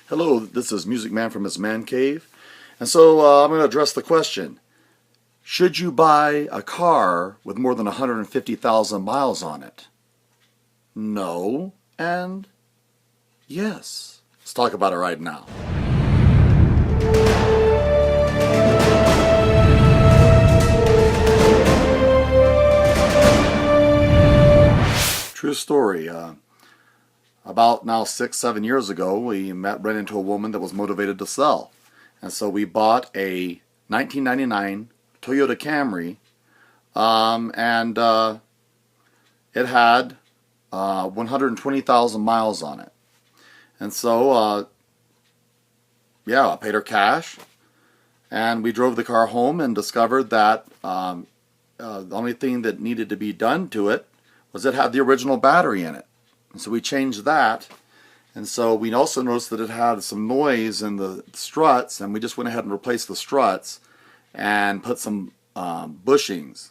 Hello, this is Music Man from his man cave. And so I'm going to address the question, should you buy a car with more than 150,000 miles on it? No, and yes. Let's talk about it right now. True story. About now 6-7 years ago, we ran into a woman that was motivated to sell. And so we bought a 1999 Toyota Camry, and it had 120,000 miles on it. And so, yeah, I paid her cash, and we drove the car home and discovered that the only thing that needed to be done to it was it had the original battery in it. And so we changed that, and so we also noticed that it had some noise in the struts, and we just went ahead and replaced the struts and put some bushings.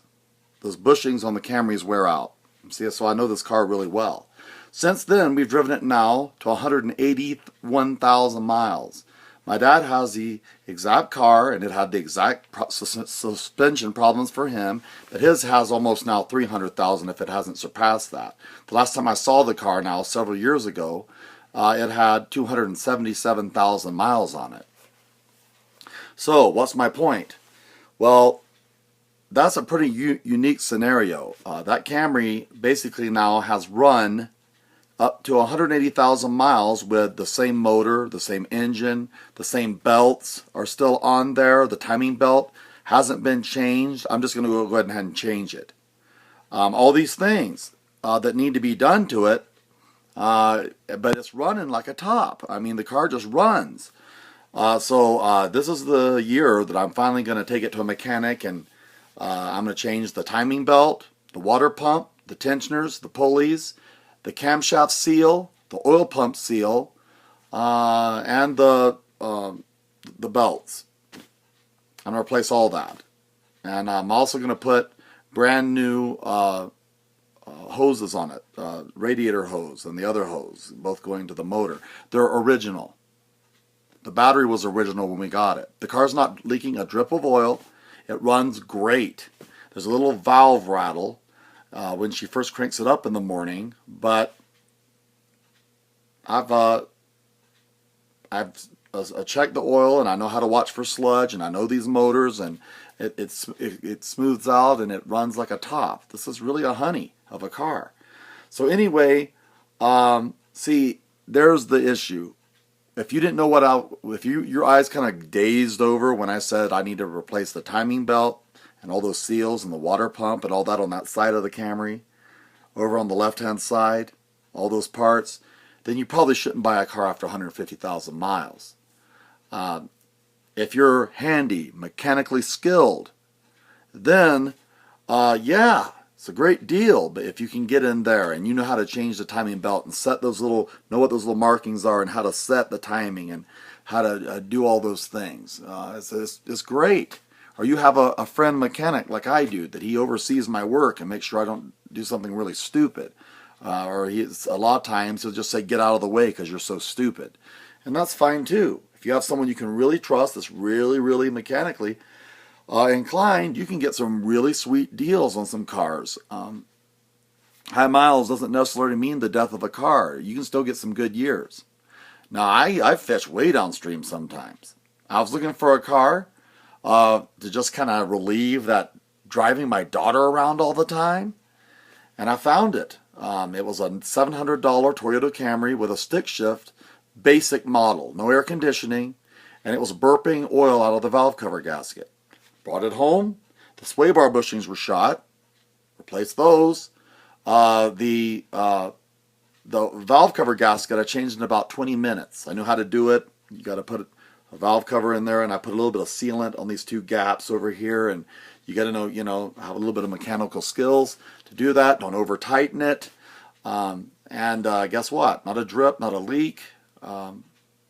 Those bushings on the Camrys wear out. See, so I know this car really well. Since then, we've driven it now to 181,000 miles. My dad has the exact car, and it had the exact suspension problems for him, but his has almost now 300,000 if it hasn't surpassed that. The last time I saw the car now, several years ago, it had 277,000 miles on it. So, what's my point? Well, that's a pretty unique scenario. That Camry basically now has run up to 180,000 miles with the same motor, the same engine, the same belts are still on there. The timing belt hasn't been changed. I'm just going to go ahead and change it. All these things that need to be done to it, but it's running like a top. I mean, the car just runs. So this is the year that I'm finally going to take it to a mechanic, and I'm going to change the timing belt, the water pump, the tensioners, the pulleys, the camshaft seal, the oil pump seal, and the belts. I'm going to replace all that. And I'm also going to put brand new hoses on it, radiator hose and the other hose, both going to the motor. They're original. The battery was original when we got it. The car's not leaking a drip of oil. It runs great. There's a little valve rattle when she first cranks it up in the morning, but I've checked the oil, and I know how to watch for sludge, and I know these motors, and it smooths out and it runs like a top. This is really a honey of a car. So anyway, see, there's the issue. If you didn't know if your eyes kind of dazed over when I said I need to replace the timing belt and all those seals and the water pump and all that on that side of the Camry, over on the left-hand side, all those parts, then you probably shouldn't buy a car after 150,000 miles. If you're handy, mechanically skilled, then yeah, it's a great deal. But if you can get in there and you know how to change the timing belt and set those know what those little markings are and how to set the timing and how to do all those things, it's great. Or you have a friend mechanic like I do, that he oversees my work and makes sure I don't do something really stupid. Or a lot of times he'll just say, get out of the way because you're so stupid. And that's fine too. If you have someone you can really trust that's really, really mechanically inclined, you can get some really sweet deals on some cars. High miles doesn't necessarily mean the death of a car. You can still get some good years. Now, I fish way downstream sometimes. I was looking for a car to just kind of relieve that driving my daughter around all the time, and I found it. It was a $700 Toyota Camry with a stick shift, basic model, no air conditioning, and it was burping oil out of the valve cover gasket. Brought it home. The sway bar bushings were shot. Replaced those. The valve cover gasket I changed in about 20 minutes. I knew how to do it. You got to put a valve cover in there, and I put a little bit of sealant on these two gaps over here, and you got to know, have a little bit of mechanical skills to do that. Don't over tighten it. And guess what? Not a drip, not a leak. And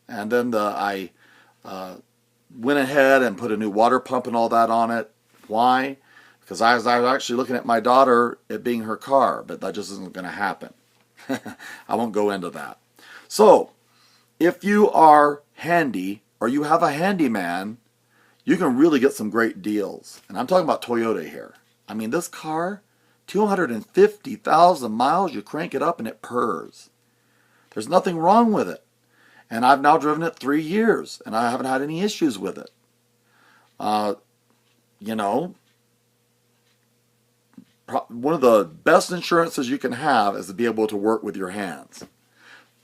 then I went ahead and put a new water pump and all that on it. Why? Because I was actually looking at my daughter, it being her car, but that just isn't going to happen. I won't go into that. So, if you are handy or you have a handyman, you can really get some great deals. And I'm talking about Toyota here. I mean, this car, 250,000 miles, you crank it up and it purrs. There's nothing wrong with it. And I've now driven it 3 years and I haven't had any issues with it. You know, one of the best insurances you can have is to be able to work with your hands.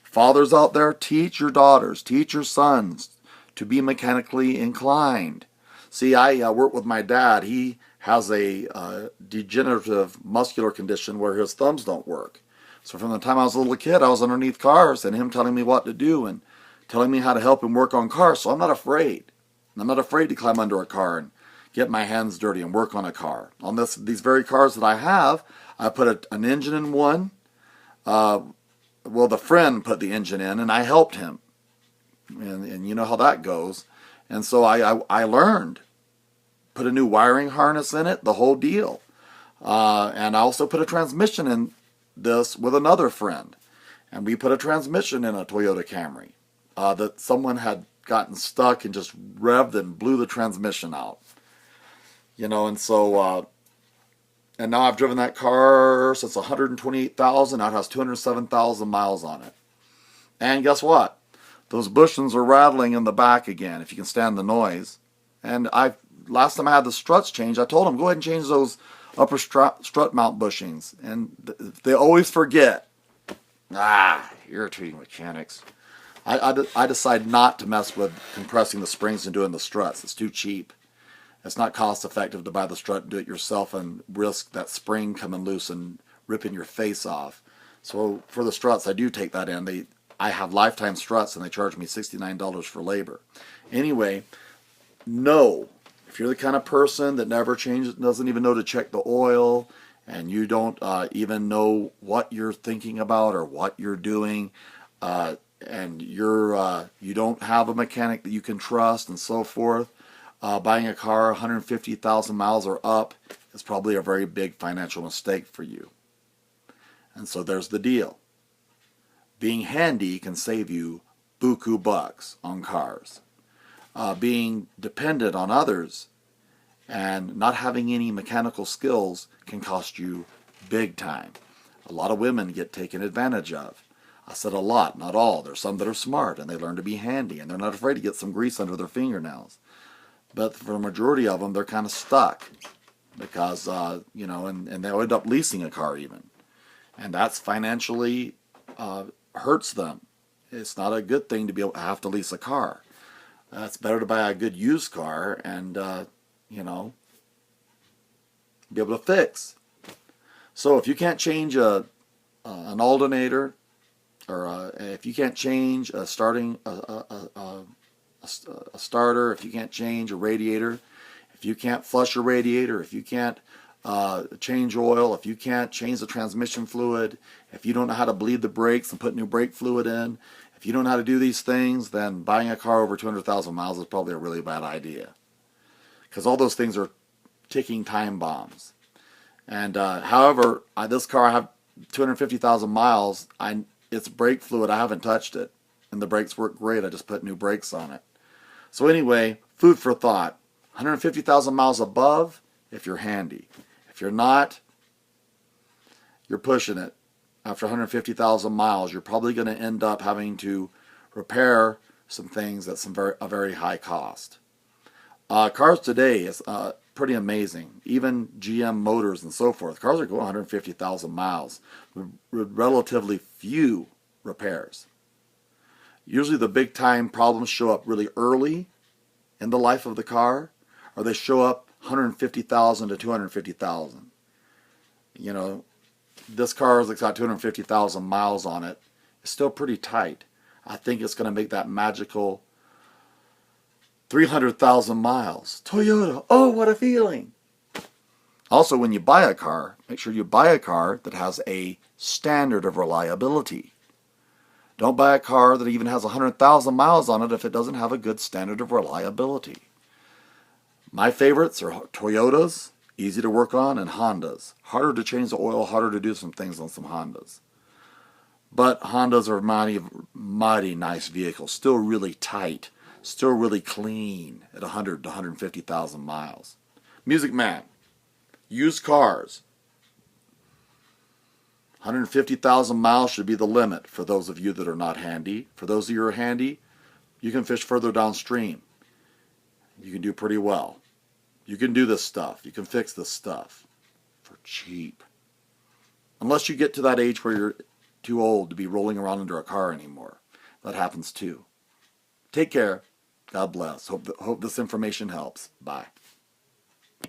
Fathers out there, teach your daughters, teach your sons to be mechanically inclined. See, I work with my dad. He has a degenerative muscular condition where his thumbs don't work. So from the time I was a little kid, I was underneath cars and him telling me what to do and telling me how to help him work on cars. So I'm not afraid. I'm not afraid to climb under a car and get my hands dirty and work on a car. On these very cars that I have, I put an engine in one. Well, the friend put the engine in and I helped him. And you know how that goes. And so I learned. Put a new wiring harness in it, the whole deal. And I also put a transmission in this with another friend. And we put a transmission in a Toyota Camry that someone had gotten stuck and just revved and blew the transmission out. You know, and so, and now I've driven that car since 128,000. Now it has 207,000 miles on it. And guess what? Those bushings are rattling in the back again, if you can stand the noise. And last time I had the struts changed, I told them, go ahead and change those upper strut mount bushings. And they always forget. Irritating mechanics. I decide not to mess with compressing the springs and doing the struts. It's too cheap. It's not cost effective to buy the strut and do it yourself and risk that spring coming loose and ripping your face off. So for the struts, I do take that in. I have lifetime struts and they charge me $69 for labor. Anyway, no. If you're the kind of person that never changes, doesn't even know to check the oil, and you don't even know what you're thinking about or what you're doing, and you don't have a mechanic that you can trust and so forth, buying a car 150,000 miles or up is probably a very big financial mistake for you. And so there's the deal. Being handy can save you buku bucks on cars. Being dependent on others and not having any mechanical skills can cost you big time. A lot of women get taken advantage of. I said a lot, not all. There's some that are smart and they learn to be handy and they're not afraid to get some grease under their fingernails. But for the majority of them, they're kind of stuck because, you know, and they'll end up leasing a car even. And that's financially hurts them. It's not a good thing to be able to have to lease a car. It's better to buy a good used car and, you know, be able to fix. So if you can't change an alternator, or if you can't change a starter, if you can't change a radiator, if you can't flush a radiator, if you can't change oil, if you can't change the transmission fluid, if you don't know how to bleed the brakes and put new brake fluid in, if you don't know how to do these things, then buying a car over 200,000 miles is probably a really bad idea. Because all those things are ticking time bombs. And however, this car, I have 250,000 miles. It's brake fluid. I haven't touched it. And the brakes work great. I just put new brakes on it. So anyway, food for thought. 150,000 miles above if you're handy. If you're not, you're pushing it. After 150,000 miles, you're probably going to end up having to repair some things at a very high cost. Cars today is pretty amazing. Even GM Motors and so forth. Cars are going 150,000 miles with relatively few repairs. Usually the big time problems show up really early in the life of the car, or they show up 150,000 to 250,000. You know, this car has got 250,000 miles on it. It's still pretty tight. I think it's going to make that magical 300,000 miles. Toyota, oh, what a feeling. Also, when you buy a car, make sure you buy a car that has a standard of reliability. Don't buy a car that even has 100,000 miles on it if it doesn't have a good standard of reliability. My favorites are Toyotas, easy to work on, and Hondas. Harder to change the oil, harder to do some things on some Hondas. But Hondas are mighty nice vehicles, still really tight, still really clean at 100 to 150,000 miles. Music Man, used cars. 150,000 miles should be the limit for those of you that are not handy. For those of you who are handy, you can fish further downstream. You can do pretty well. You can do this stuff. You can fix this stuff for cheap. Unless you get to that age where you're too old to be rolling around under a car anymore. That happens too. Take care. God bless. Hope this information helps. Bye.